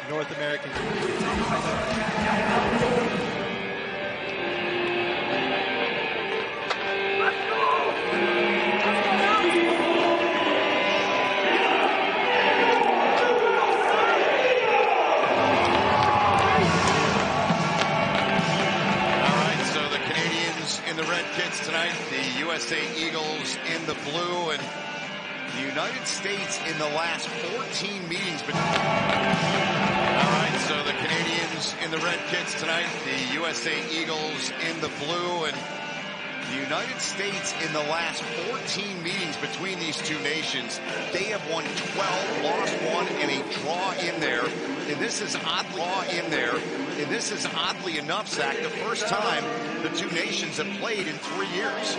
North American. In the red kits tonight, the USA Eagles in the blue, and the United States in the last 14 meetings. All right, so the Canadians in the red kits tonight, the USA Eagles in the blue, and the United States in the last 14 meetings between these two nations. They have won 12, lost 1, and a draw in there. And this is oddly enough, Zach, the first time the two nations have played in 3 years.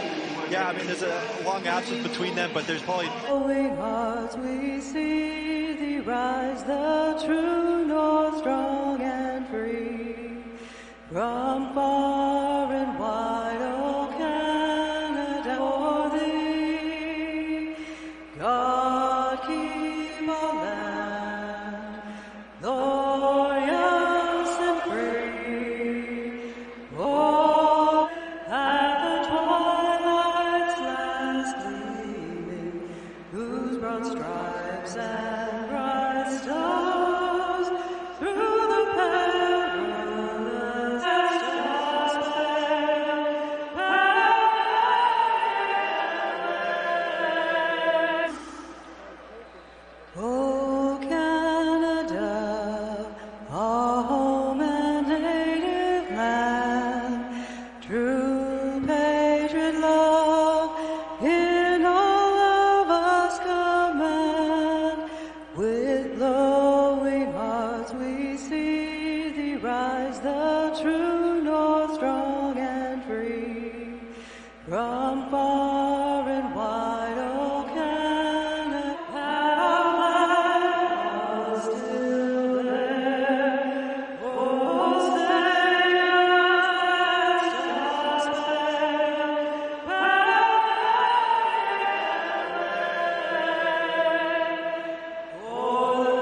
Yeah, I mean, there's a long absence between them, but there's probably... Glowing hearts we see thee rise, the true north, strong and free. From far and wide, O Canada, for thee. God keep our land glorious and free. Oh, at the twilight's last gleaming, whose broad stripes and bright stars through the perilous stars span. Oh, Canada, our home and native land, true patriot love in all of us command. With glowing hearts we see thee rise, the true north, strong and free. From far and wide, O Canada, our flag still there. Oh, stay as the stars span. Oh, the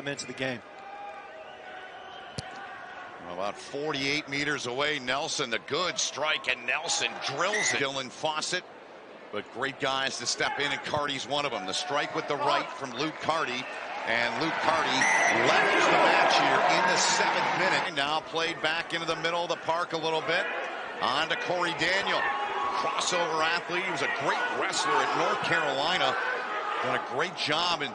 minutes of the game. About 48 meters away, Nelson, the good strike, and Nelson drills it. Dylan Fawcett, but great guys to step in, and Carty's one of them. The strike with the right from Luke Carty, and Luke Carty left the match here in the 7th minute. Now played back into the middle of the park a little bit. On to Corey Daniel. Crossover athlete. He was a great wrestler at North Carolina. Done a great job and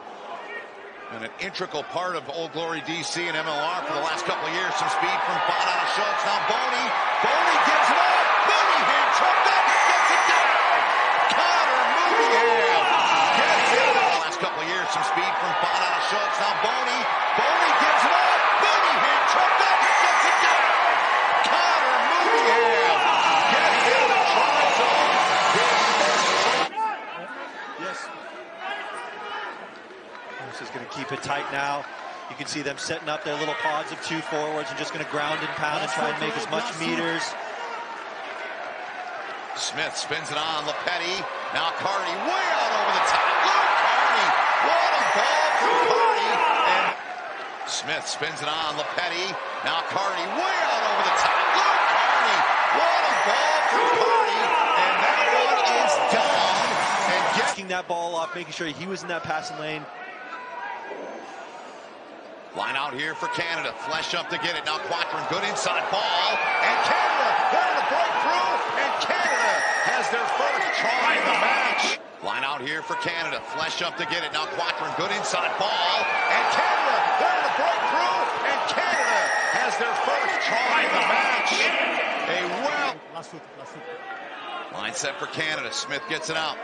an integral part of Old Glory DC and MLR for the last couple of years. Some speed from Bonata Schultz. Now Boney gives it up. Boney hand choked up, gets it down. Connor Mooneyham gets it up. Last couple of years, some speed from Bonata Schultz. Now Boney gives it up. Mooneyham choked up, gets it down. Connor Mooneyham gets in the try zone. Yes. This is going to keep it tight now. You can see them setting up their little pods of 2 forwards and just going to ground and pound and try and make as much meters. Smith spins it on Lepetti. Now Carty way out over the top. Luke Carty. What a ball from Carty. And Smith spins it on Lepetti. Now Carty way out over the top. Luke Carty. What a ball from Carty. And that one is down. And Getting that ball off, making sure he was in that passing lane. Line out here for Canada. Flesh up to get it. Now Quattrin, good inside ball. And Canada, they're in the breakthrough. And Canada has their first try in the match. Line out here for Canada. Flesh up to get it. Now Quattrin, good inside ball. And Canada, they're in the breakthrough. And Canada has their first try in the match. Line set for Canada. Smith gets it out.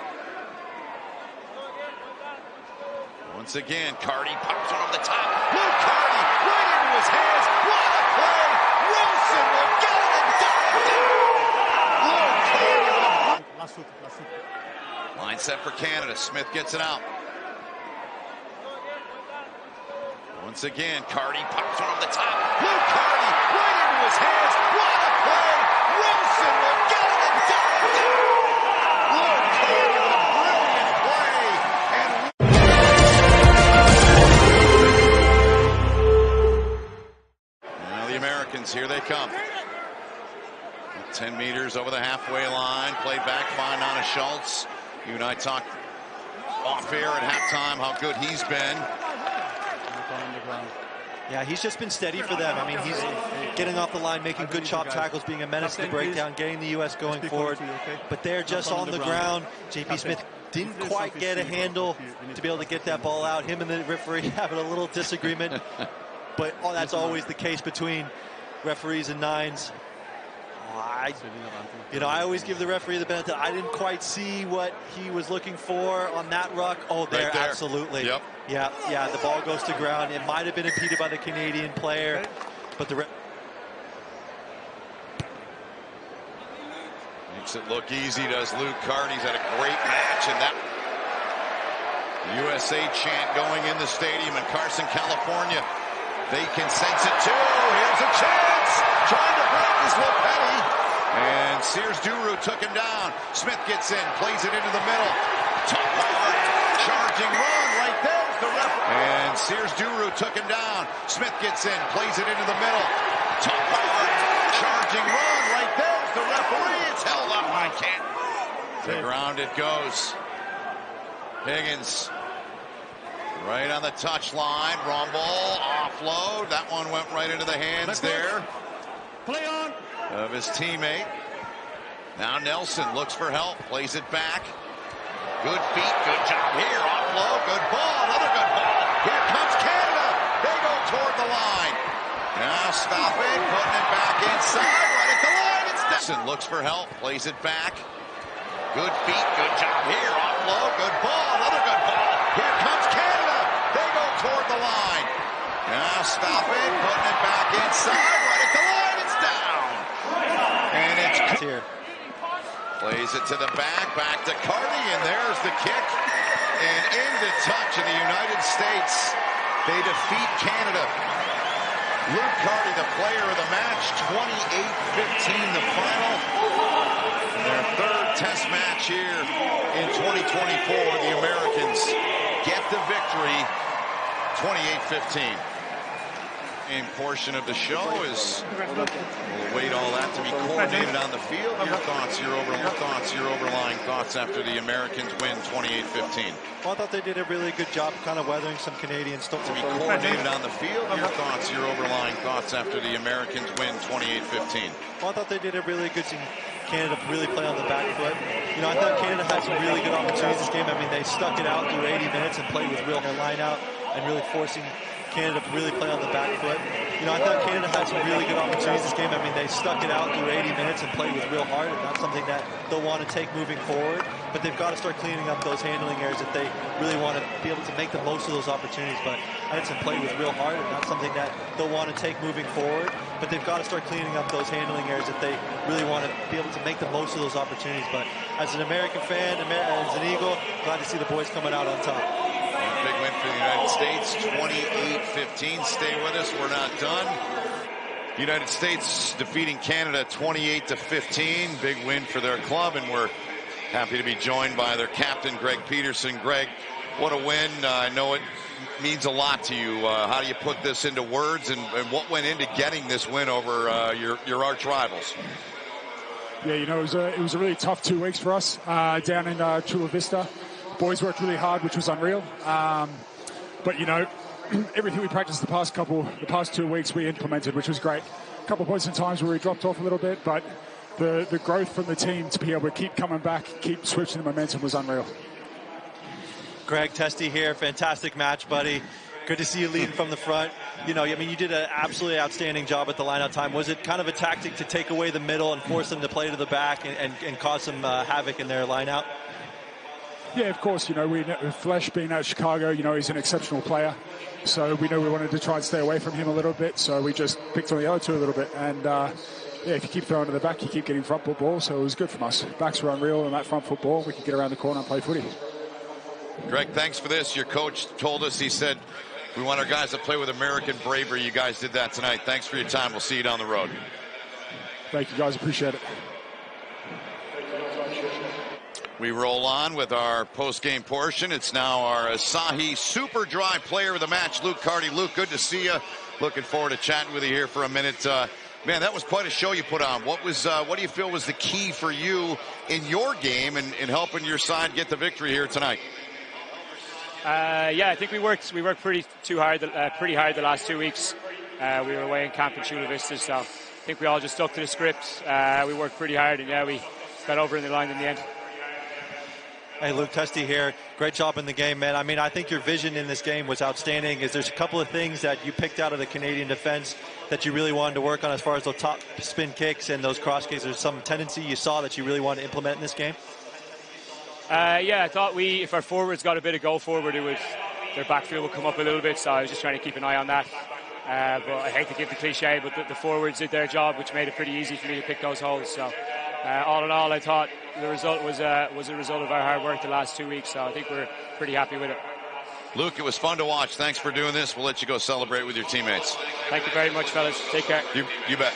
Once again, Carty pops it over the top. Luke Carty right into his hands. What a play! Wilson will get it and Luke Carty. Line set for Canada. Smith gets it out. Once again, Carty pops one on the top. Luke Carty right into his hands. What a play! Wilson will get it and down. Luke Carty with a brilliant play. And now the Americans, here they come. 10 meters over the halfway line. Played back by Nana Schultz. You and I talked off air at halftime how good he's been. Yeah, he's just been steady for them. I mean, he's getting off the line, making good chop tackles, being a menace to the breakdown, getting the U.S. going forward. But they're just on the ground. J.P. Smith didn't quite get a handle to be able to get that ball out. Him and the referee having a little disagreement. But that's always the case between referees and nines. I always give the referee the benefit. I didn't quite see what he was looking for on that ruck. Oh, there, right there. Absolutely. Yep. Yeah, the ball goes to ground. It might have been impeded by the Canadian player, but the makes it look easy, does Luke Carty's had a great match, and that USA chant going in the stadium in Carson, California. They can sense it too. Here's a chance. Trying to break is Lopetti. And Sears Duru took him down. Smith gets in, plays it into the middle. Top line, charging run right there's the referee. And Sears Duru took him down. Smith gets in, plays it into the middle. Top line, charging run right there's the referee. It's held up. I can't. To the ground it goes. Higgins right on the touchline. Wrong ball, offload. That one went right into the hands there. Play on. Of his teammate. Now Nelson looks for help, plays it back. Good feet, good job here. Offload, good ball, another good ball. Here comes Canada. They go toward the line. Now stop it, putting it back inside, right at the line. It's Nelson looks for help, plays it back. Good feet, good job here. Offload, good ball, another good ball. Here comes Canada. They go toward the line. Now stop it, putting it back inside, right at the line. It's down. And it's here. Plays it to the back to Carty, and there's the kick. And into touch in the United States. They defeat Canada. Luke Carty, the player of the match, 28-15 the final. In their third test match here in 2024, the Americans get the victory, 28-15. And portion of the show is we'll await all that to be coordinated on the field. Your thoughts, your overlying thoughts after the Americans win 28-15. Well, I thought they did a really good job kind of weathering some Canadian stuff. To be coordinated on the field. Your thoughts, your overlying thoughts after the Americans win 28-15. Well, I thought they did a really good thing. Canada really play on the back foot. I thought Canada had some really good opportunities this game. I mean, they stuck it out through 80 minutes and played with real line out and really forcing Canada to really play on the back foot. I thought Canada had some really good opportunities this game. I mean, they stuck it out through 80 minutes and played with real heart, and that's something that they'll want to take moving forward. But they've got to start cleaning up those handling errors if they really want to be able to make the most of those opportunities. But Edson played with real heart, and that's something that they'll want to take moving forward. But they've got to start cleaning up those handling errors if they really want to be able to make the most of those opportunities. But as an American fan, as an Eagle, glad to see the boys coming out on top. Big win for the United States, 28-15. Stay with us, we're not done. United States defeating Canada 28-15. Big win for their club, and we're happy to be joined by their captain, Greg Peterson. Greg, what a win. I know it means a lot to you. How do you put this into words, and what went into getting this win over your arch rivals? Yeah, it was a really tough 2 weeks for us down in Chula Vista. Boys worked really hard, which was unreal. But everything we practiced the past 2 weeks we implemented, which was great. A couple of points in times where we dropped off a little bit, but the growth from the team to be able to keep coming back, keep switching the momentum was unreal. Greg Testy here, fantastic match, buddy. Good to see you leading from the front. You did an absolutely outstanding job at the lineout time. Was it kind of a tactic to take away the middle and force them to play to the back and cause some havoc in their lineout? Yeah, of course. Flesh being out of Chicago, he's an exceptional player. So we knew we wanted to try and stay away from him a little bit. So we just picked on the other two a little bit. And, if you keep throwing to the back, you keep getting front foot ball. So it was good from us. Backs were unreal, and that front foot ball, we could get around the corner and play footy. Greg, thanks for this. Your coach told us, he said, We want our guys to play with American bravery. You guys did that tonight. Thanks for your time. We'll see you down the road. Thank you, guys. Appreciate it. We roll on with our post-game portion. It's now our Asahi Super Dry Player of the Match, Luke Carty. Luke, good to see you. Looking forward to chatting with you here for a minute. Man, that was quite a show you put on. What do you feel was the key for you in your game and in helping your side get the victory here tonight? Yeah, I think we worked pretty hard the last 2 weeks. We were away in camp in Chula Vista, so I think we all just stuck to the script. We worked pretty hard, and yeah, we got over in the line in the end. Hey, Luke, Testy here. Great job in the game, man. I mean, I think your vision in this game was outstanding. There's a couple of things that you picked out of the Canadian defense that you really wanted to work on as far as those top spin kicks and those cross kicks? There's some tendency you saw that you really wanted to implement in this game? Yeah, I thought if our forwards got a bit of go forward, their backfield would come up a little bit, so I was just trying to keep an eye on that. But I hate to give the cliche, but the forwards did their job, which made it pretty easy for me to pick those holes. So all in all, I thought the result was a result of our hard work the last 2 weeks, so I think we're pretty happy with it. Luke, it was fun to watch. Thanks for doing this. We'll let you go celebrate with your teammates. Thank you very much, fellas. Take care. You bet.